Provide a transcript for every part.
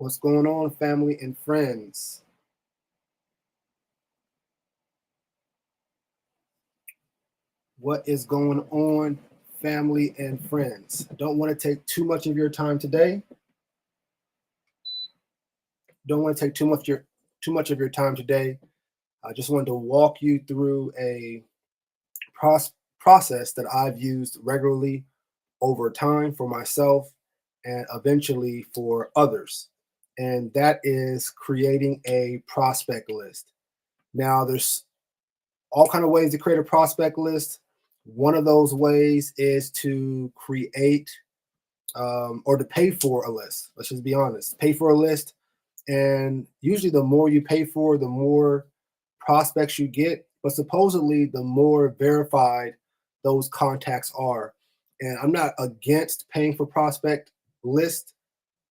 What's going on, family and friends? What is going on, family and friends? I don't want to take too much of your time today. Don't want to take too much of your time today. I just wanted to walk you through a process that I've used regularly over time for myself and eventually for others. And that is creating a prospect list. Now, there's all kind of ways to create a prospect list. One of those ways is to create or to pay for a list. Let's just be honest. Pay for a list, and usually the more you pay for, the more prospects you get. But supposedly, the more verified those contacts are. And I'm not against paying for prospect list,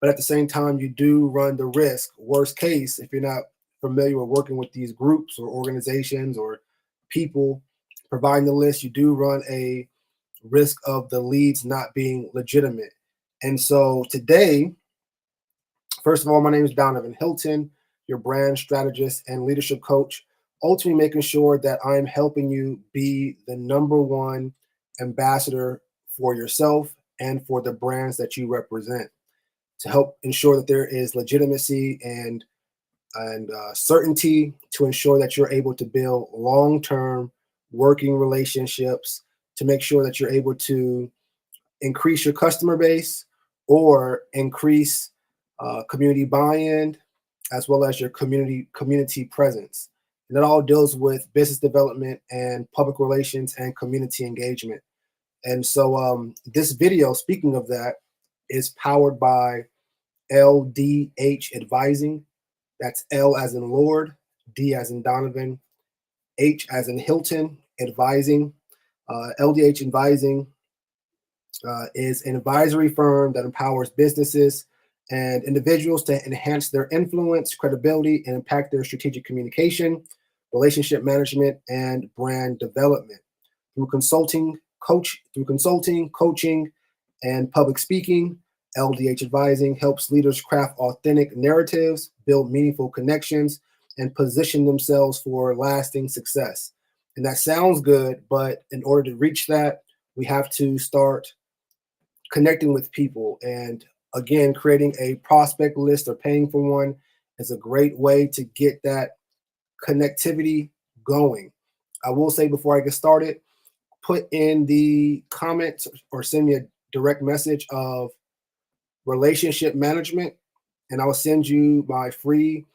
but at the same time, you do run the risk. Worst case, if you're not familiar with working with these groups or organizations or people providing the list, you do run a risk of the leads not being legitimate. And so today, first of all, my name is Donovan Hilton, your brand strategist and leadership coach, ultimately making sure that I'm helping you be the number one ambassador for yourself and for the brands that you represent, to help ensure that there is legitimacy and certainty, to ensure that you're able to build long-term working relationships, to make sure that you're able to increase your customer base or increase community buy-in, as well as your community presence. And it all deals with business development and public relations and community engagement. And so this video, speaking of that, is powered by LDH Advising. That's L as in Lord, D as in Donovan, H as in Hilton Advising. LDH Advising is an advisory firm that empowers businesses and individuals to enhance their influence, credibility, and impact their strategic communication, relationship management, and brand development through consulting, coaching, and public speaking. LDH Advising helps leaders craft authentic narratives, build meaningful connections, and position themselves for lasting success. And that sounds good, but in order to reach that, we have to start connecting with people. And again, creating a prospect list or paying for one is a great way to get that connectivity going. I will say before I get started, put in the comments or send me a direct message of relationship management, and I'll send you my free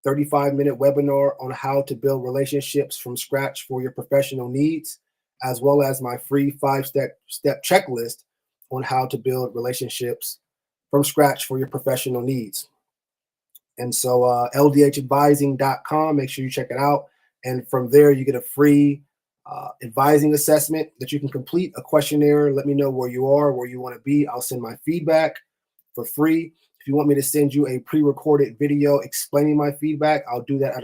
35-minute webinar on how to build relationships from scratch for your professional needs, as well as my free 5-step checklist on how to build relationships from scratch for your professional needs. And so ldhadvising.com, make sure you check it out. And from there, you get a free advising assessment that you can complete, a questionnaire. Let me know where you are, where you want to be. I'll send my feedback for free. If you want me to send you a pre-recorded video explaining my feedback, I'll do that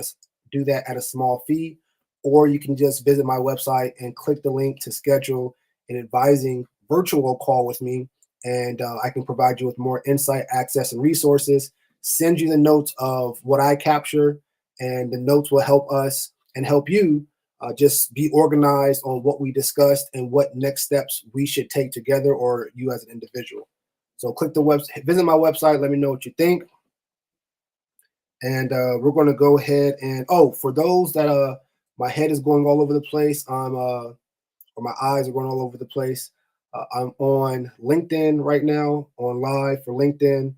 at a small fee. Or you can just visit my website and click the link to schedule an advising virtual call with me, and I can provide you with more insight, access, and resources. Send you the notes of what I capture, and the notes will help us and help you just be organized on what we discussed and what next steps we should take together, or you as an individual. So click the website, visit my website, let me know what you think. And we're going to go ahead and, for those that my head is going all over the place, or my eyes are going all over the place, I'm on LinkedIn right now, on live for LinkedIn.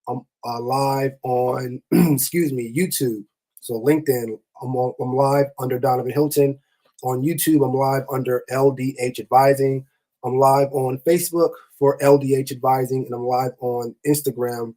I'm live on, YouTube. So LinkedIn, I'm live under Donovan Hilton. On YouTube, I'm live under LDH Advising. I'm live on Facebook for LDH Advising, and I'm live on Instagram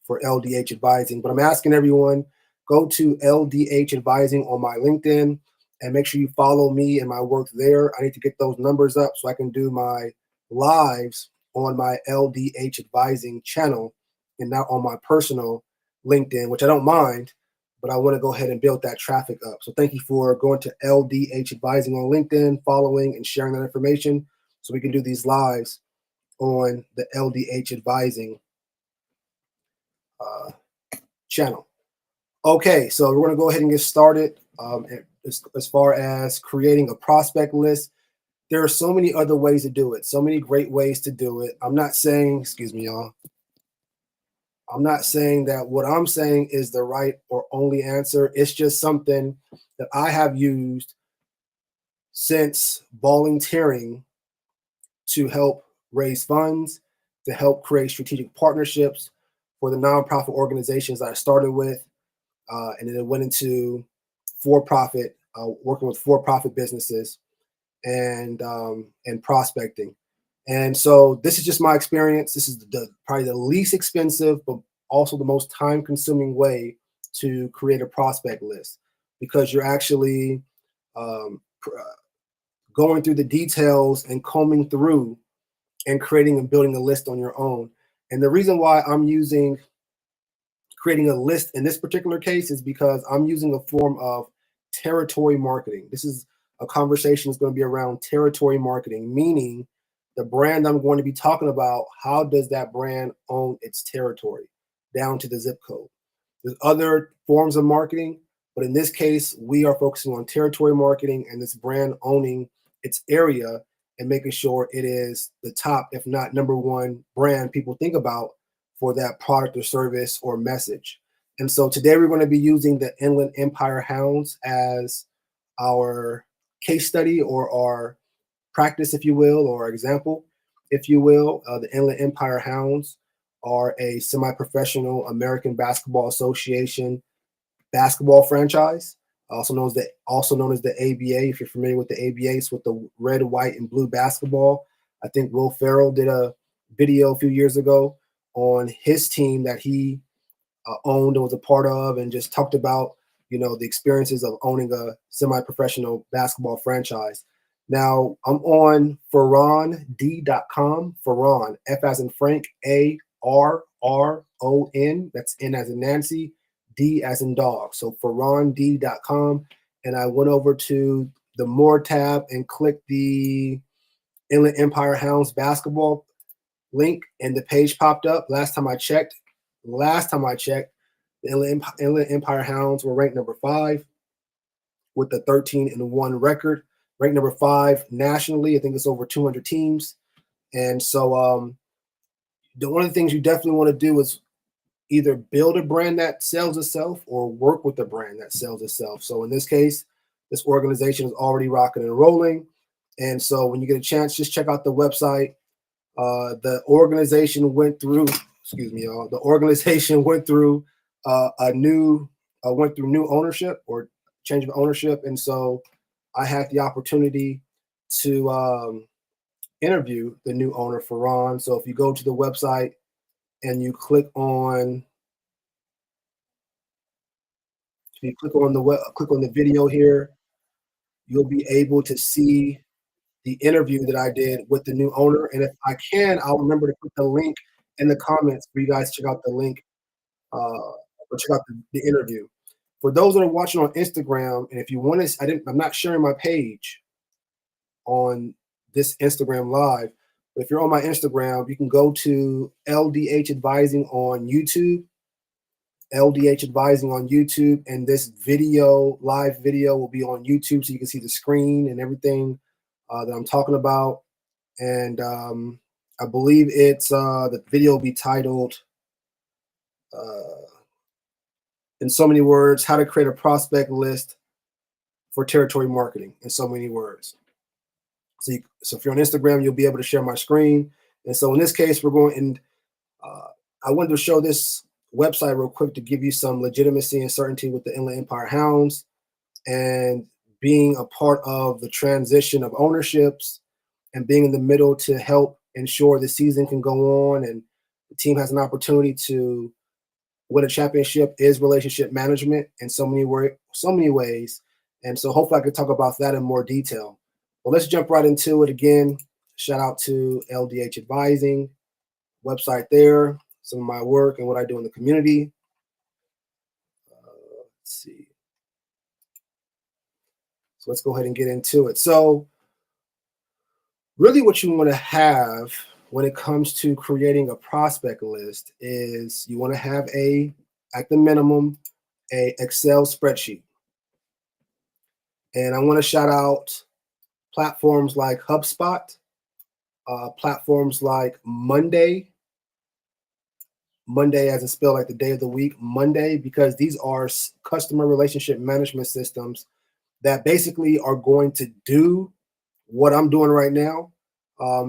for LDH Advising. But I'm asking everyone, go to LDH Advising on my LinkedIn and make sure you follow me and my work there. I need to get those numbers up so I can do my lives on my LDH Advising channel and not on my personal LinkedIn, which I don't mind, but I want to go ahead and build that traffic up. So thank you for going to LDH Advising on LinkedIn, following and sharing that information so we can do these lives on the LDH Advising channel. Okay, so we're going to go ahead and get started. As far as creating a prospect list, there are so many other ways to do it, so many great ways to do it. I'm not saying, excuse me, y'all. I'm not saying that what I'm saying is the right or only answer. It's just something that I have used since volunteering to help raise funds, to help create strategic partnerships for the nonprofit organizations that I started with. And then it went into for-profit, working with for-profit businesses and prospecting. And so this is just my experience. This is probably the least expensive, but also the most time-consuming way to create a prospect list, because you're actually going through the details and combing through and creating and building a list on your own. And the reason why I'm using creating a list in this particular case is because I'm using a form of territory marketing. This is a conversation that's going to be around territory marketing, meaning the brand I'm going to be talking about, how does that brand own its territory down to the zip code? There's other forms of marketing, but in this case, we are focusing on territory marketing and this brand owning its area and making sure it is the top, if not number one brand people think about for that product or service or message. And so today we're going to be using the Inland Empire Hounds as our case study or our practice, if you will, or example, if you will. The Inland Empire Hounds are a semi-professional American Basketball Association basketball franchise, also known as the ABA. If you're familiar with the ABA, it's with the red, white, and blue basketball. I think Will Ferrell did a video a few years ago on his team that he owned and was a part of, and just talked about the experiences of owning a semi-professional basketball franchise. Now I'm on FarronD.com. Farron, F as in Frank, ARRON. That's N as in Nancy, D as in dog. So FarronD.com, and I went over to the More tab and clicked the Inland Empire Hounds basketball link, and the page popped up. Last time I checked, the Inland Empire Hounds were ranked number 5 with a 13-1 record. Ranked number 5 nationally. I think it's over 200 teams. And so one of the things you definitely want to do is either build a brand that sells itself or work with a brand that sells itself. So in this case, this organization is already rocking and rolling. And so when you get a chance, just check out the website. The organization went through, the organization went through new ownership or change of ownership. And so I had the opportunity to interview the new owner, Farron. So if you go to the website and you click on the video here, you'll be able to see the interview that I did with the new owner. And if I can, I'll remember to put the link in the comments for you guys to check out the link or check out the interview. For those that are watching on Instagram, and if you want to, I'm not sharing my page on this Instagram live, but if you're on my Instagram, you can go to LDH Advising on YouTube. LDH Advising on YouTube, and this live video will be on YouTube, so you can see the screen and everything that I'm talking about. And I believe it's the video will be titled in so many words, how to create a prospect list for territory marketing in so many words. So if you're on Instagram, you'll be able to share my screen. And so in this case, we're going, and I wanted to show this website real quick to give you some legitimacy and certainty with the Inland Empire Hounds and being a part of the transition of ownerships and being in the middle to help ensure the season can go on and the team has an opportunity to win a championship is relationship management in so many ways. And so hopefully I can talk about that in more detail. Well, let's jump right into it. Again, shout out to LDH Advising, website there, some of my work and what I do in the community. Let's see. So let's go ahead and get into it. So really what you want to have when it comes to creating a prospect list is you want to have a at the minimum, a Excel spreadsheet. And I want to shout out platforms like HubSpot, platforms like Monday as it's spelled like the day of the week, Monday, because these are customer relationship management systems that basically are going to do what I'm doing right now,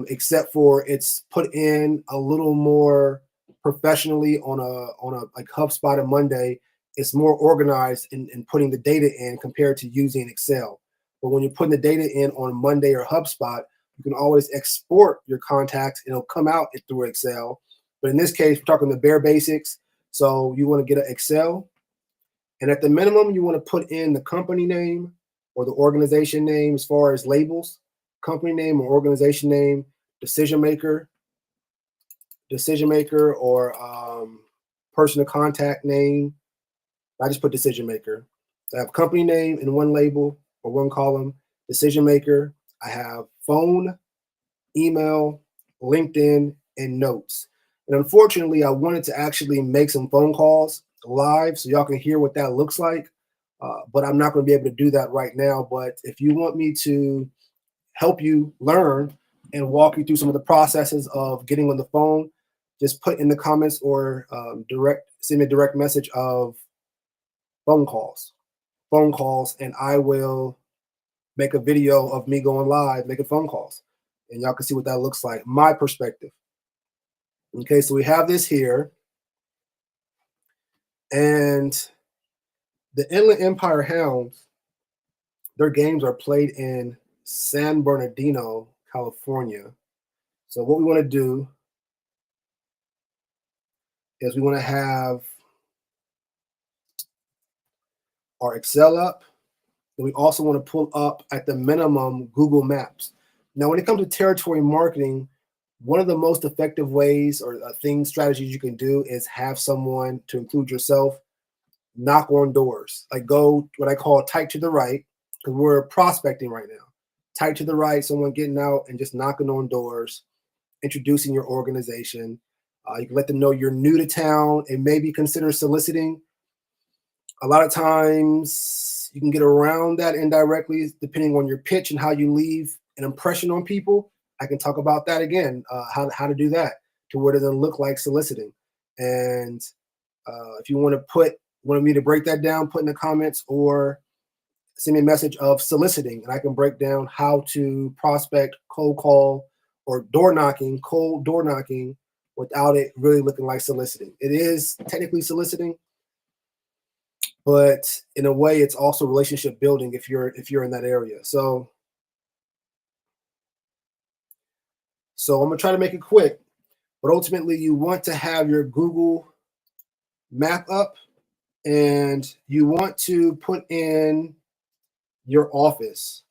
except for it's put in a little more professionally on a like HubSpot and Monday. It's more organized in putting the data in compared to using Excel. But when you're putting the data in on Monday or HubSpot, you can always export your contacts and it'll come out through Excel. But in this case, we're talking the bare basics. So you want to get an Excel, and at the minimum, you want to put in the company name or the organization name as far as labels, company name or organization name, decision maker, or person of contact name. I just put decision maker. So I have company name in one label or one column, decision maker. I have phone, email, LinkedIn, and notes. And unfortunately, I wanted to actually make some phone calls live so y'all can hear what that looks like. But I'm not going to be able to do that right now. But if you want me to help you learn and walk you through some of the processes of getting on the phone, just put in the comments or send me a direct message of phone calls, and I will make a video of me going live, making phone calls. And y'all can see what that looks like, my perspective. Okay, so we have this here. And the Inland Empire Hounds, their games are played in San Bernardino, California. So what we want to do is we want to have our Excel up. And we also want to pull up at the minimum Google Maps. Now, when it comes to territory marketing, one of the most effective ways or strategies you can do is have someone, to include yourself, knock on doors. Like go what I call tight to the right, because we're prospecting right now. Tight to the right, someone getting out and just knocking on doors, introducing your organization. You can let them know you're new to town and maybe consider soliciting. A lot of times you can get around that indirectly depending on your pitch and how you leave an impression on people. I can talk about that again, how to do that to where it doesn't look like soliciting. And if you want me to break that down, put in the comments or send me a message of soliciting, and I can break down how to prospect, cold call, or cold door knocking without it really looking like soliciting. It is technically soliciting, but in a way it's also relationship building if you're in that area. So I'm gonna try to make it quick, but ultimately you want to have your Google map up and you want to put in your office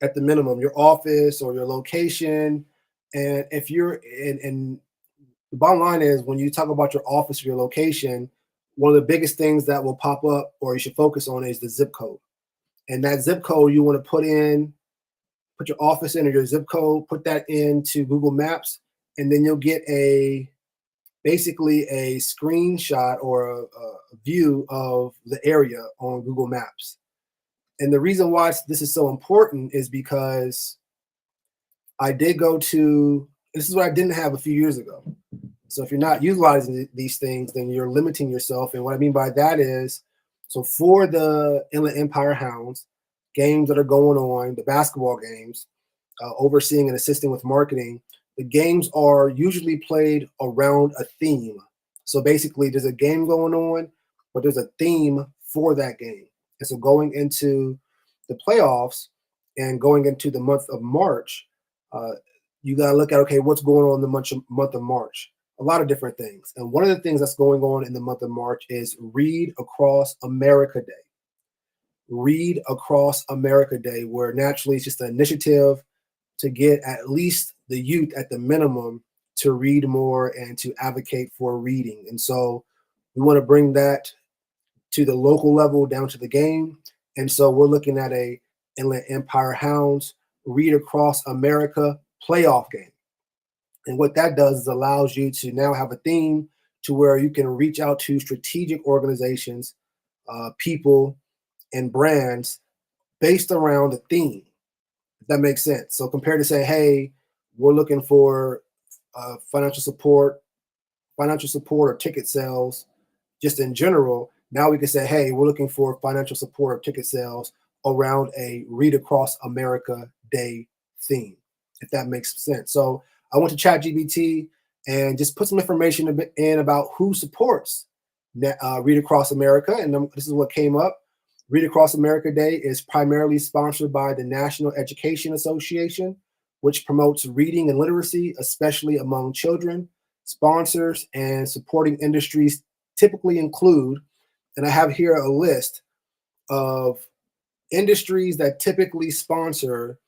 at the minimum, your office or your location. And if you're in the bottom line is when you talk about your office or your location, one of the biggest things that will pop up or you should focus on is the zip code. And that zip code you want to put your office in or your zip code, put that into Google Maps, and then you'll get basically a screenshot or a view of the area on Google Maps. And the reason why this is so important is because this is what I didn't have a few years ago. So if you're not utilizing these things, then you're limiting yourself. And what I mean by that is, so for the Inland Empire Hounds, games that are going on, the basketball games, overseeing and assisting with marketing, the games are usually played around a theme. So basically there's a game going on, but there's a theme for that game. And so going into the playoffs and going into the month of March, you got to look at, okay, what's going on in the month of March? A lot of different things. And one of the things that's going on in the month of March is Read Across America Day. Read Across America Day, where naturally it's just an initiative to get at least the youth at the minimum to read more and to advocate for reading. And so we want to bring that to the local level down to the game. And so we're looking at a Inland Empire Hounds Read Across America playoff game. And what that does is allows you to now have a theme to where you can reach out to strategic organizations, people, and brands based around the theme. If that makes sense. So compared to say, hey, we're looking for financial support, or ticket sales, just in general. Now we can say, hey, we're looking for financial support or ticket sales around a Read Across America Day theme, if that makes sense. So I went to ChatGPT and just put some information in about who supports Read Across America. And this is what came up. Read Across America Day is primarily sponsored by the National Education Association, which promotes reading and literacy, especially among children. Sponsors and supporting industries typically include, and I have here a list of industries that typically sponsor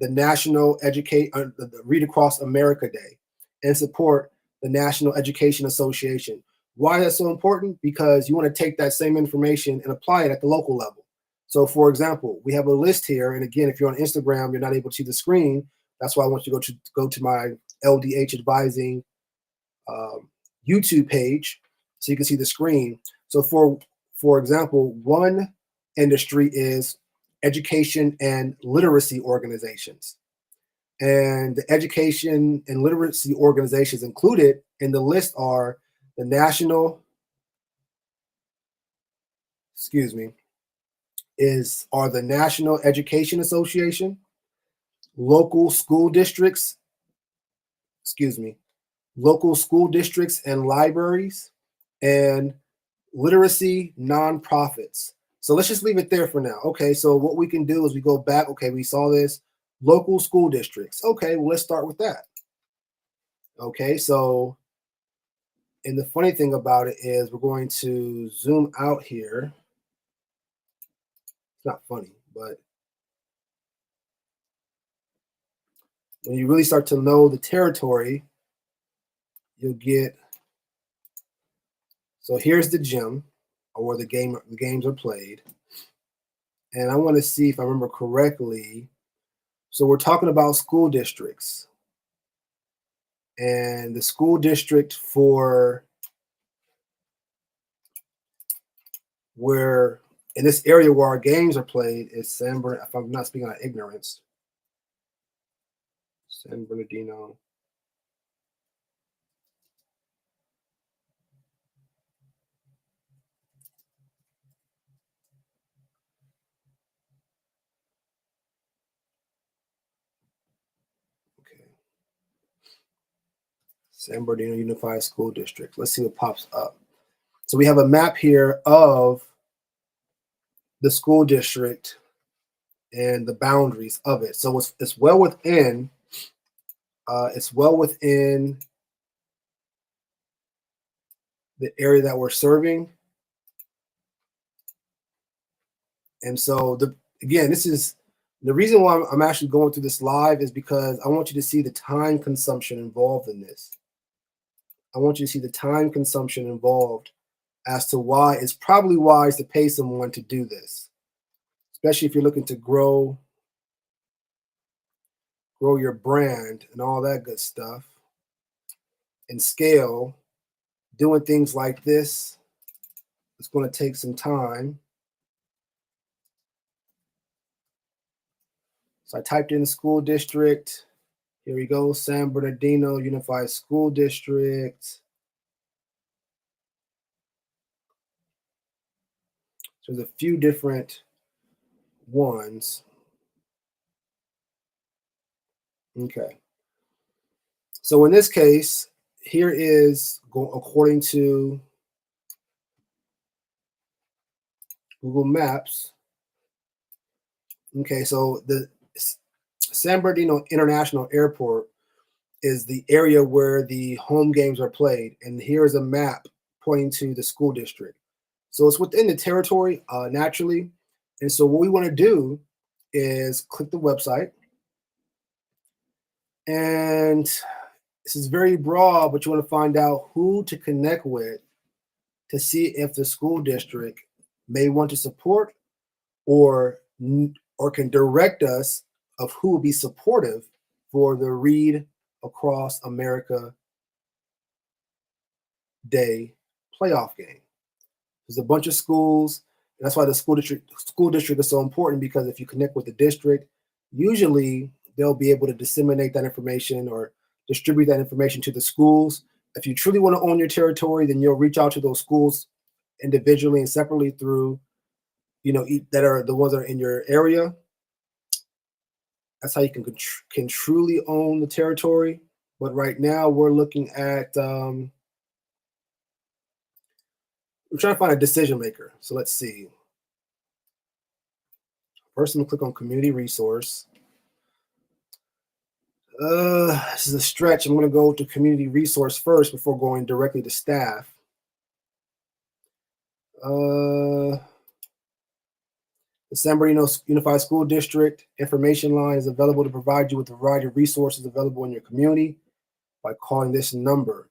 the the Read Across America Day and support the National Education Association. Why is that so important? Because you want to take that same information and apply it at the local level. So, for example, we have a list here, and again, if you're on Instagram, you're not able to see the screen. That's why I want you to go to my LDH Advising YouTube page so you can see the screen. So for example, one industry is education and literacy organizations. And the education and literacy organizations included in the list are the National, the National Education Association, local school districts, local school districts and libraries, and literacy nonprofits. So let's just leave it there for now. Okay, so what we can do is we go back. Okay, we saw this. Local school districts. Okay, well, let's start with that. Okay, so, and the funny thing about it is we're going to zoom out here. It's not funny, but when you really start to know the territory, you'll get, so here's the gym or where the games are played. And I want to see if I remember correctly. So we're talking about school districts. And the school district for where in this area where our games are played is San Bernardino, if I'm not speaking out of ignorance. San Bernardino. Okay. San Bernardino Unified School District. Let's see what pops up. So we have a map here of the school district and the boundaries of it. So it's well within the area that we're serving. And so this is the reason why I'm actually going through this live is because I want you to see the time consumption involved in this. I want you to see the time consumption involved as to why it's probably wise to pay someone to do this, especially if you're looking to grow your brand and all that good stuff and scale. Doing things like this, it's going to take some time. So I typed in school district. Here we go, San Bernardino Unified School District. So there's a few different ones. Okay. So in this case, here is according to Google Maps. Okay, so the San Bernardino International Airport is the area where the home games are played. And here is a map pointing to the school district. So it's within the territory naturally. And so what we want to do is click the website. And this is very broad, but you want to find out who to connect with to see if the school district may want to support or can direct us of who will be supportive for the Read Across America Day playoff game. There's a bunch of schools. And that's why the school district is so important, because if you connect with the district, usually they'll be able to disseminate that information or distribute that information to the schools. If you truly want to own your territory, then you'll reach out to those schools individually and separately through, that are the ones that are in your area. That's how you can truly own the territory. But right now we're looking at we're trying to find a decision maker. So let's see. First, I'm gonna click on community resource. This is a stretch. I'm gonna go to community resource first before going directly to staff. The San Bernardino Unified School District information line is available to provide you with a variety of resources available in your community by calling this number.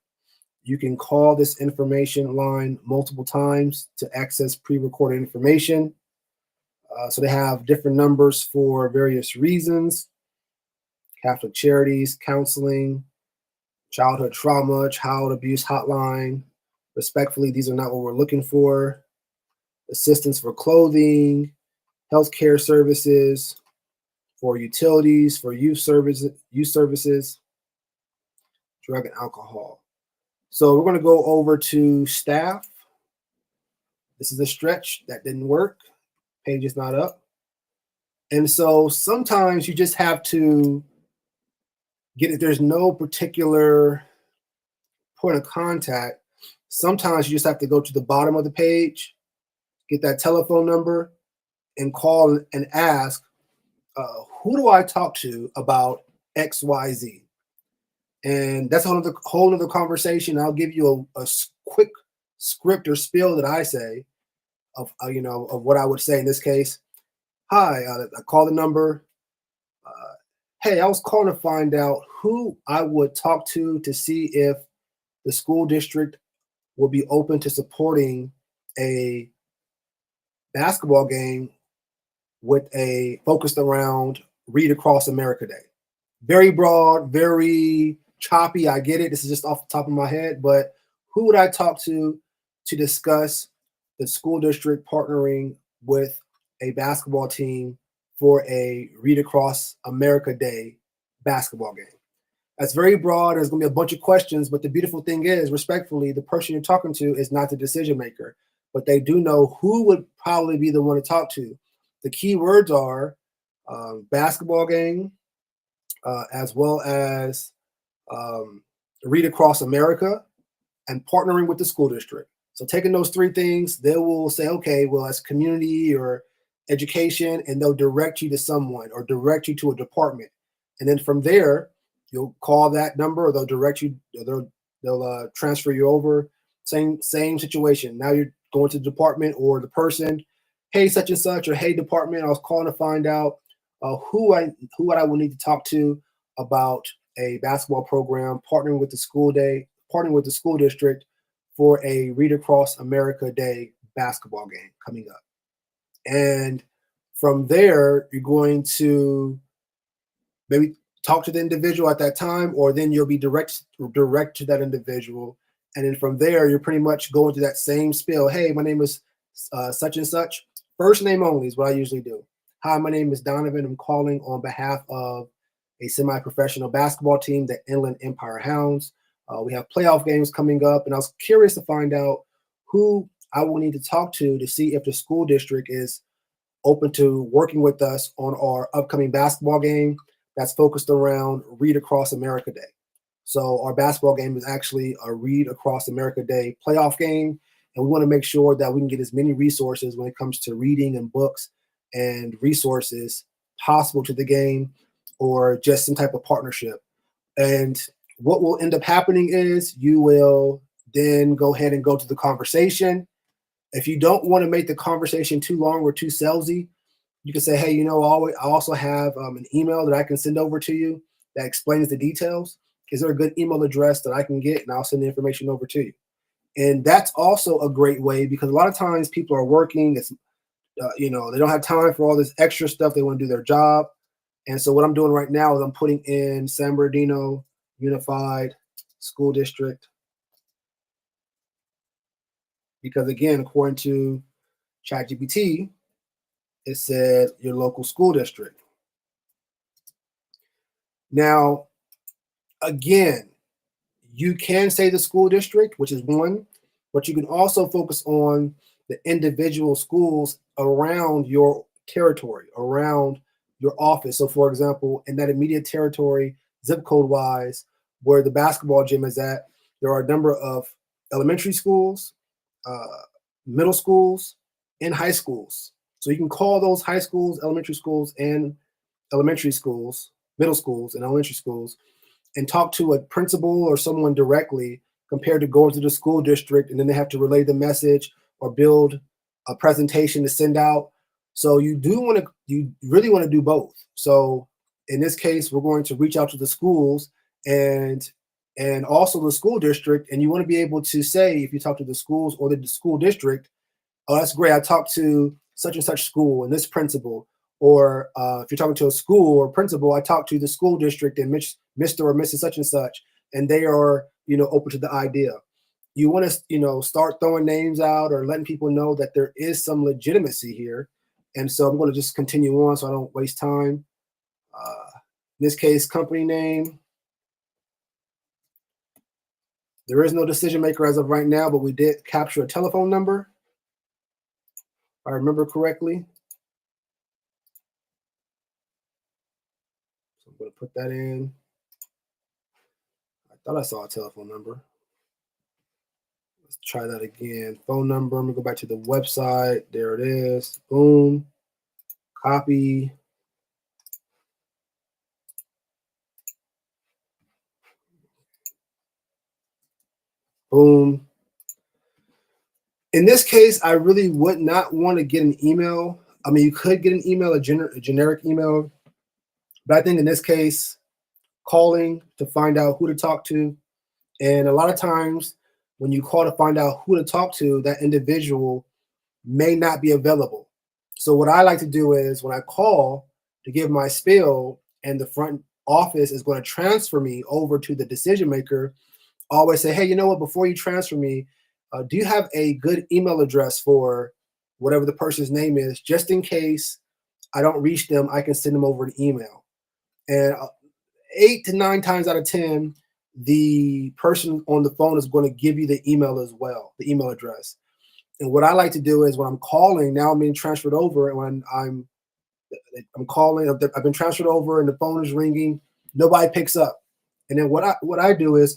You can call this information line multiple times to access pre-recorded information. So they have different numbers for various reasons: Catholic Charities, counseling, childhood trauma, child abuse hotline. Respectfully, these are not what we're looking for. Assistance for clothing, healthcare services, for utilities, for youth services, drug and alcohol. So we're going to go over to staff. This is a stretch that didn't work. Page is not up. And so sometimes you just have to get it. There's no particular point of contact. Sometimes you just have to go to the bottom of the page, get that telephone number, and call and ask, who do I talk to about XYZ? And that's a whole other conversation. I'll give you a quick script or spiel that I say of what I would say in this case. Hi, I call the number. Hey, I was calling to find out who I would talk to see if the school district will be open to supporting a basketball game with a focused around Read Across America Day. Very broad, very choppy. I get it. This is just off the top of my head, but who would I talk to discuss the school district partnering with a basketball team for a Read Across America Day basketball game? That's very broad. There's going to be a bunch of questions, but the beautiful thing is, respectfully, the person you're talking to is not the decision maker, but they do know who would probably be the one to talk to. The key words are basketball game, as well as Read Across America, and partnering with the school district. So taking those three things, they will say, okay, well, that's community or education, and they'll direct you to someone or direct you to a department. And then from there, you'll call that number, or they'll direct you, or they'll transfer you over. Same situation. Now you're going to the department or the person. Hey, such and such, or hey, department, I was calling to find out who I will need to talk to about a basketball program, partnering with the school district for a Read Across America Day basketball game coming up. And from there, you're going to maybe talk to the individual at that time, or then you'll be direct to that individual. And then from there, you're pretty much going to that same spiel. Hey, my name is such and such. First name only is what I usually do. Hi, my name is Donovan. I'm calling on behalf of a semi-professional basketball team, the InlandEmpire Hounds. We have playoff games coming up, and I was curious to find out who I will need to talk to see if the school district is open to working with us on our upcoming basketball game that's focused around Read Across America Day. So our basketball game is actually a Read Across America Day playoff game, and we want to make sure that we can get as many resources when it comes to reading and books and resources possible to the game, or just some type of partnership. And what will end up happening is you will then go ahead and go to the conversation. If you don't want to make the conversation too long or too salesy, you can say, hey, I also have an email that I can send over to you that explains the details. Is there a good email address that I can get? And I'll send the information over to you. And that's also a great way, because a lot of times people are working. It's, they don't have time for all this extra stuff. They want to do their job. And so what I'm doing right now is I'm putting in San Bernardino Unified School District because again, according to ChatGPT, it said your local school district. Now, again, you can say the school district, which is one, but you can also focus on the individual schools around your territory, around your office. So, for example, in that immediate territory, zip code wise, where the basketball gym is at, there are a number of elementary schools, uh, middle schools, and high schools. So you can call those high schools, elementary schools, and elementary schools, middle schools, and elementary schools, and talk to a principal or someone directly compared to going to the school district and then they have to relay the message or build a presentation to send out. So you really want to do both. So in this case, we're going to reach out to the schools and also the school district. And you want to be able to say, if you talk to the schools or the school district, oh, that's great. I talked to such and such school and this principal. Or if you're talking to a school or principal, I talked to the school district and Mr. or Mrs. such and such, and they are, open to the idea. You want to, start throwing names out or letting people know that there is some legitimacy here. And so I'm going to just continue on so I don't waste time. In this case, company name. There is no decision maker as of right now, but we did capture a telephone number, if I remember correctly. So I'm going to put that in. I thought I saw a telephone number. Let's try that again. Phone number. I'm going to go back to the website. There it is. Boom. Copy. Boom. In this case, I really would not want to get an email. I mean, you could get an email, a generic email. But I think in this case, calling to find out who to talk to. And a lot of times when you call to find out who to talk to, that individual may not be available. So what I like to do is when I call to give my spiel and the front office is going to transfer me over to the decision maker, I always say, hey, you know what, before you transfer me, do you have a good email address for whatever the person's name is, just in case I don't reach them, I can send them over an email. And 8 to 9 times out of 10, the person on the phone is going to give you the email as well, the email address. And what I like to do is when I'm calling, now I'm being transferred over, and when I'm calling, I've been transferred over, and the phone is ringing, nobody picks up. And then what I do is,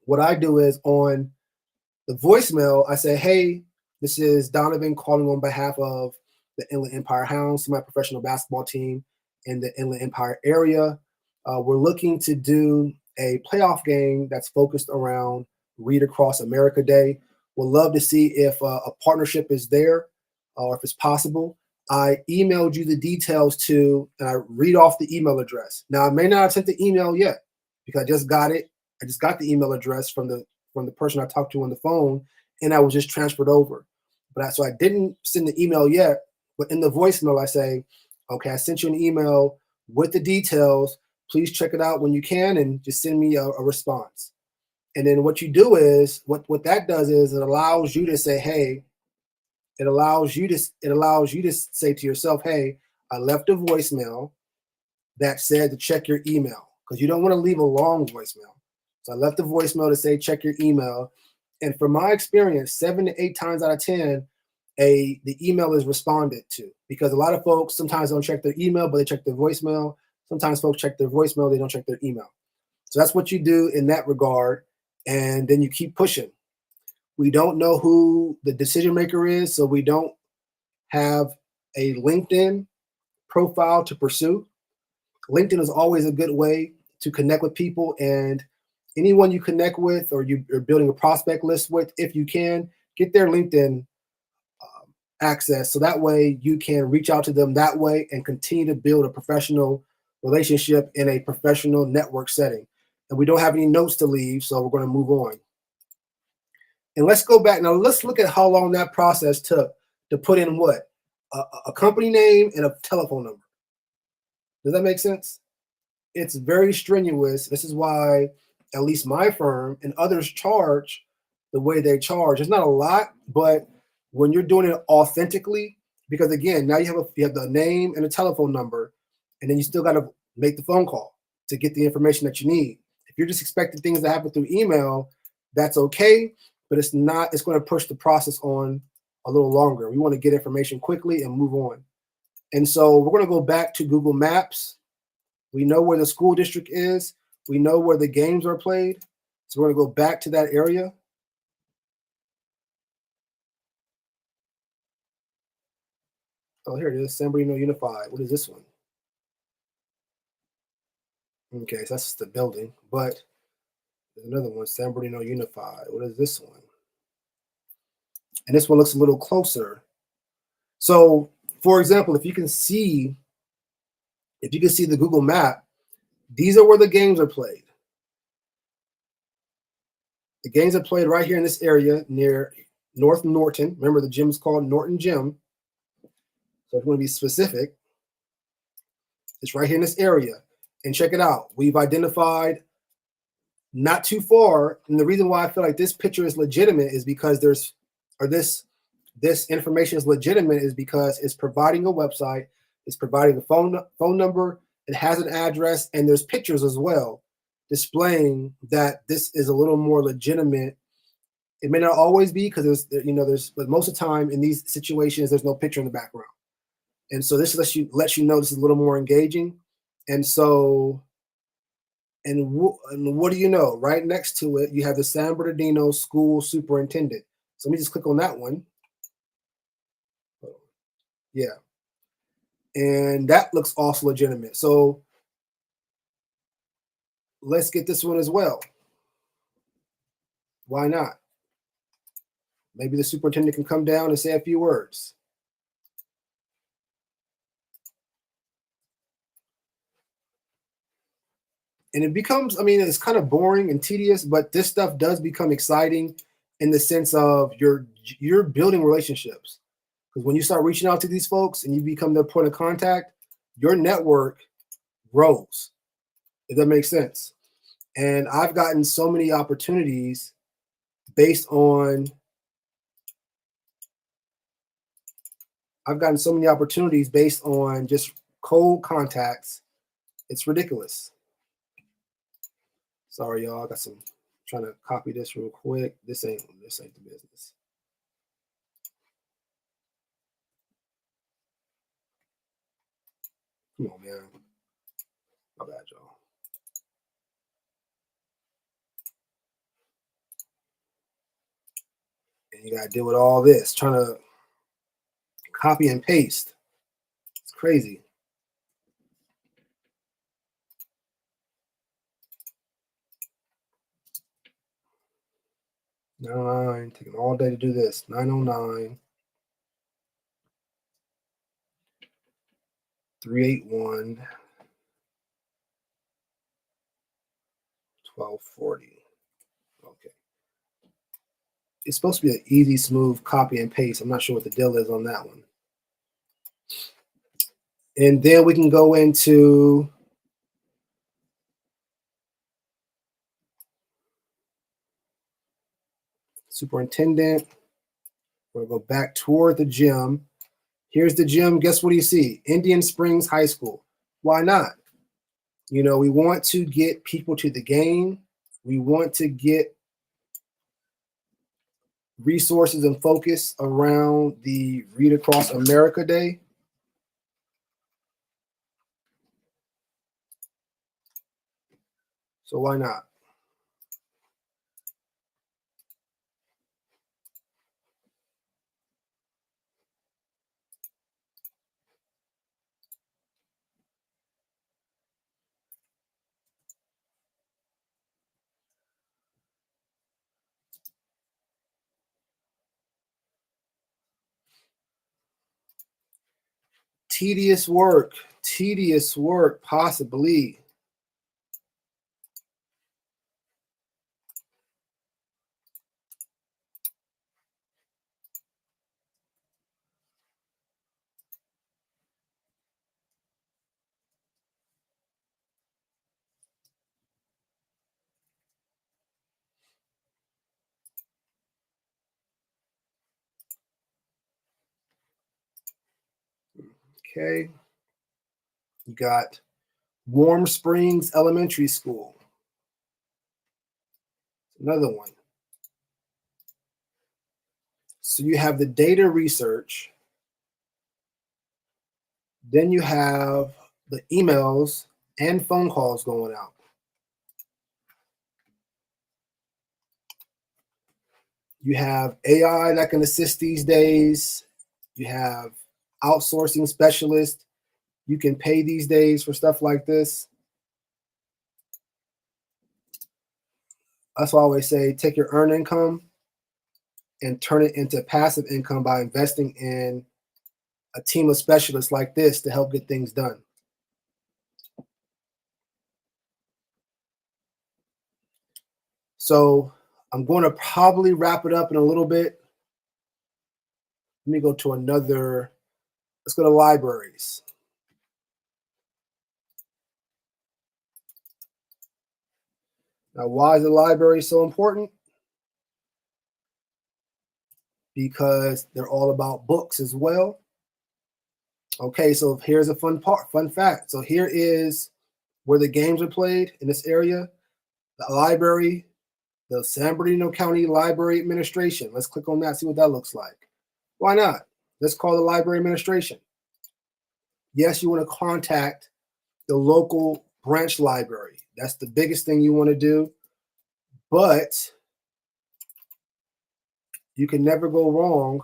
what I do is on the voicemail, I say, hey, this is Donovan calling on behalf of the Inland Empire Hounds, my professional basketball team in the Inland Empire area. We're looking to do a playoff game that's focused around Read Across America Day. We'll love to see if a partnership is there or if it's possible. I emailed you the details to, and I read off the email address. Now, I may not have sent the email yet because I just got it. I just got the email address from the person I talked to on the phone, and I was just transferred over. So I didn't send the email yet, but in the voicemail, I say, okay, I sent you an email with the details. Please check it out when you can and just send me a response. And then what you do is, what that does is it allows you to say, hey, it allows you to say to yourself, hey, I left a voicemail that said to check your email, because you don't want to leave a long voicemail. So I left a voicemail to say check your email. And from my experience, 7 to 8 times out of 10, the email is responded to, because a lot of folks sometimes don't check their email, but they check their voicemail. Sometimes folks check their voicemail, they don't check their email. So that's what you do in that regard. And then you keep pushing. We don't know who the decision maker is, so we don't have a LinkedIn profile to pursue. LinkedIn is always a good way to connect with people, and anyone you connect with or you're building a prospect list with, if you can, get their LinkedIn access, so that way you can reach out to them that way and continue to build a professional relationship in a professional network setting. And we don't have any notes to leave, so we're going to move on. And let's go back now. Let's look at how long that process took to put in what? A company name and a telephone number. Does that make sense? It's very strenuous. This is why at least my firm and others charge the way they charge. It's not a lot, but when you're doing it authentically, because again, now you have the name and a telephone number, and then you still got to make the phone call to get the information that you need. If you're just expecting things to happen through email, that's okay, but it's not. It's going to push the process on a little longer. We want to get information quickly and move on. And so we're going to go back to Google Maps. We know where the school district is. We know where the games are played. So we're going to go back to that area. Oh, here it is, San Bernardino Unified. What is this one? Okay, so that's the building, but there's another one, San Bernardino Unified. What is this one? And this one looks a little closer. So, for example, if you can see the Google map, these are where the games are played. The games are played right here in this area near North Norton. Remember, the gym is called Norton Gym. So if you want to be specific, it's right here in this area. And check it out. We've identified not too far. And the reason why I feel like this picture is legitimate is because this information is legitimate is because it's providing a website, it's providing a phone number, it has an address, and there's pictures as well displaying that this is a little more legitimate. It may not always be because but most of the time in these situations, there's no picture in the background. And so this lets you know this is a little more engaging. And so, and what do you know? Right next to it, you have the San Bernardino School Superintendent. So let me just click on that one. Yeah. And that looks also legitimate. So let's get this one as well. Why not? Maybe the superintendent can come down and say a few words. And it becomes, I mean, it's kind of boring and tedious, but this stuff does become exciting in the sense of you're building relationships. Because when you start reaching out to these folks and you become their point of contact, your network grows, if that makes sense. And I've gotten so many opportunities based on just cold contacts. It's ridiculous. Sorry, y'all. I got some trying to copy this real quick. This ain't the business. Come on, man. My bad, y'all. And you gotta deal with all this, trying to copy and paste. It's crazy. Nine, taking all day to do this. 909 381 1240. Okay. It's supposed to be an easy, smooth copy and paste. I'm not sure what the deal is on that one. And then we can go into superintendent. We're going to go back toward the gym. Here's the gym. Guess what do you see? Indian Springs High School. Why not? We want to get people to the game. We want to get resources and focus around the Read Across America Day. So why not? Tedious work, possibly. Okay. You got Warm Springs Elementary School. Another one. So you have the data research. Then you have the emails and phone calls going out. You have AI that can assist these days. You have outsourcing specialists. You can pay these days for stuff like this. That's why I always say take your earned income and turn it into passive income by investing in a team of specialists like this to help get things done. So I'm going to probably wrap it up in a little bit. Let me go to another. Let's go to libraries. Now, why is the library so important? Because they're all about books as well. Okay, so here's a fun fact. So here is where the games are played in this area. The library, the San Bernardino County Library Administration. Let's click on that, see what that looks like. Why not? Let's call the library administration. Yes, you want to contact the local branch library. That's the biggest thing you want to do. But you can never go wrong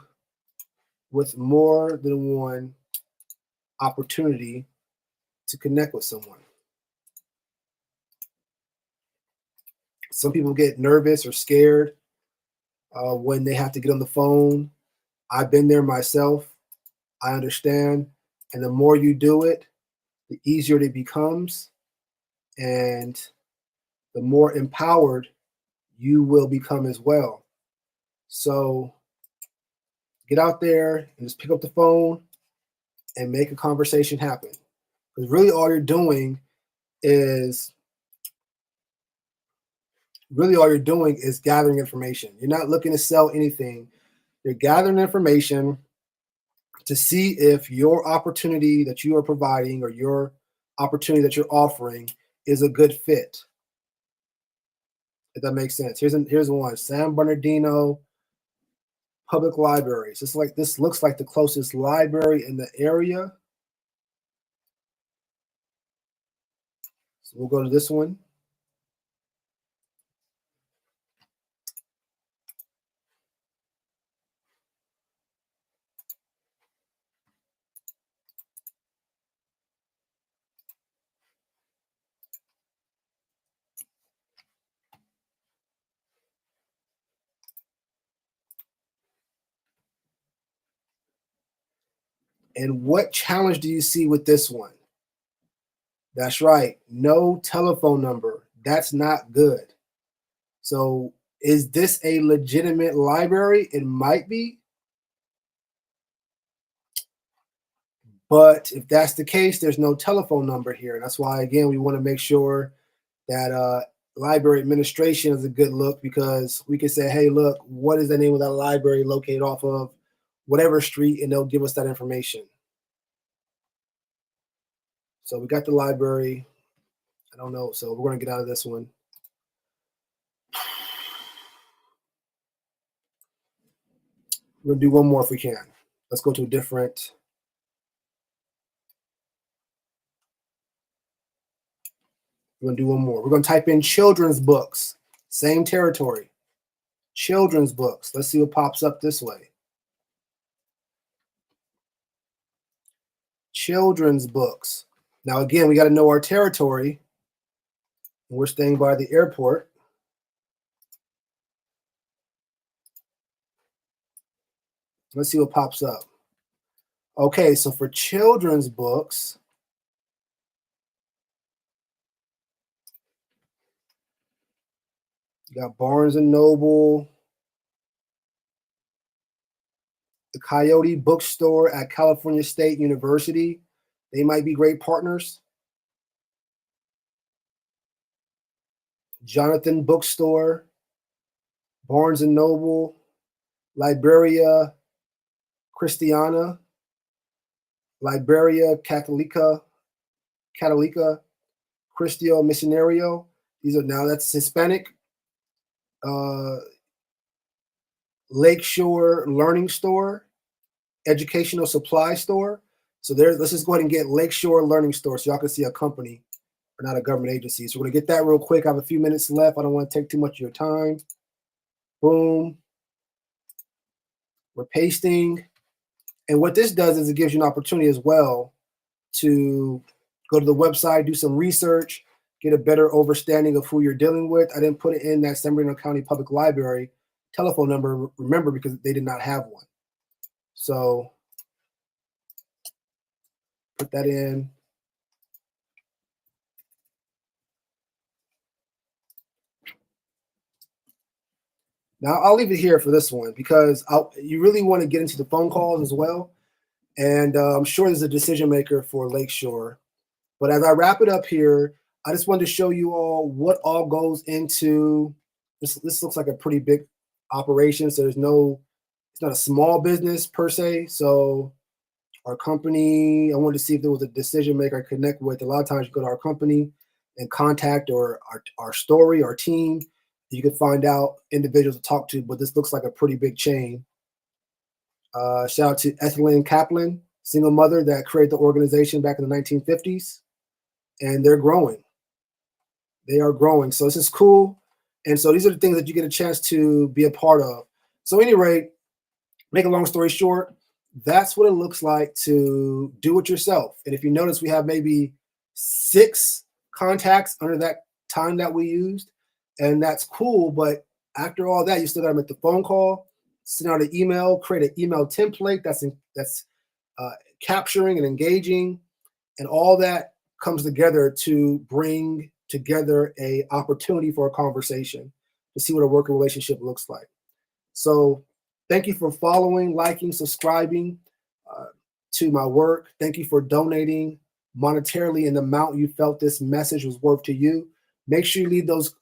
with more than one opportunity to connect with someone. Some people get nervous or scared when they have to get on the phone. I've been there myself. I understand. And the more you do it, the easier it becomes. And the more empowered you will become as well. So get out there and just pick up the phone and make a conversation happen. Because really all you're doing is gathering information. You're not looking to sell anything. You're gathering information to see if your opportunity that you are providing or your opportunity that you're offering is a good fit. If that makes sense. Here's one. San Bernardino Public Libraries. This looks like the closest library in the area. So we'll go to this one. And what challenge do you see with this one? That's right. No telephone number. That's not good. So is this a legitimate library? It might be. But if that's the case, there's no telephone number here. And that's why, again, we want to make sure that library administration is a good look, because we can say, hey, look, what is the name of that library located off of whatever street? And they'll give us that information. So we got the library. I don't know. So we're going to get out of this one. We're going to do one more if we can. Let's go to a different. We're going to do one more. We're going to type in children's books. Same territory. Children's books. Let's see what pops up this way. Children's books. Now, again, we got to know our territory. We're staying by the airport. Let's see what pops up. Okay, so for children's books, you got Barnes and Noble, the Coyote Bookstore at California State University. They might be great partners. Jonathan Bookstore, Barnes and Noble, Libreria Christiana. Liberia Católica Cristo Missionario. These are now that's Hispanic. Lakeshore Learning Store, Educational Supply Store. So there's, let's just go ahead and get Lakeshore Learning Store so y'all can see a company or not a government agency. So we're gonna get that real quick. I have a few minutes left. I don't want to take too much of your time. Boom. We're pasting. And what this does is it gives you an opportunity as well to go to the website, do some research, get a better understanding of who you're dealing with. I didn't put it in that San Bernardino County Public Library telephone number, remember, because they did not have one. So put that in. Now I'll leave it here for this one because you really want to get into the phone calls as well. And I'm sure there's a decision maker for Lakeshore. But as I wrap it up here, I just wanted to show you all what all goes into this. This looks like a pretty big operation. So it's not a small business per se. So our company, I wanted to see if there was a decision maker I connect with. A lot of times you go to our company and contact or our story, our team. You can find out individuals to talk to, but this looks like a pretty big chain. Shout out to Ethelyn Kaplan, single mother that created the organization back in the 1950s. And they're growing. They are growing. So this is cool. And so these are the things that you get a chance to be a part of. So at any rate, make a long story short, that's what it looks like to do it yourself. And if you notice, we have maybe 6 contacts under that time that we used. And that's cool. But after all that, you still got to make the phone call, send out an email, create an email template that's capturing and engaging, and all that comes together to bring together a opportunity for a conversation to see what a working relationship looks like. So thank you for following, liking, subscribing to my work. Thank you for donating monetarily in the amount you felt this message was worth to you. Make sure you leave those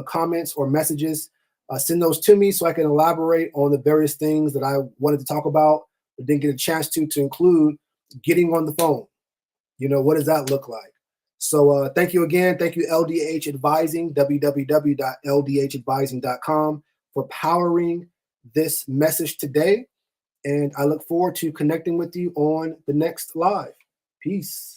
comments or messages. Send those to me so I can elaborate on the various things that I wanted to talk about, but didn't get a chance to include getting on the phone. You know, what does that look like? So thank you again. Thank you, LDH Advising, www.ldhadvising.com, for powering this message today. And I look forward to connecting with you on the next live. Peace.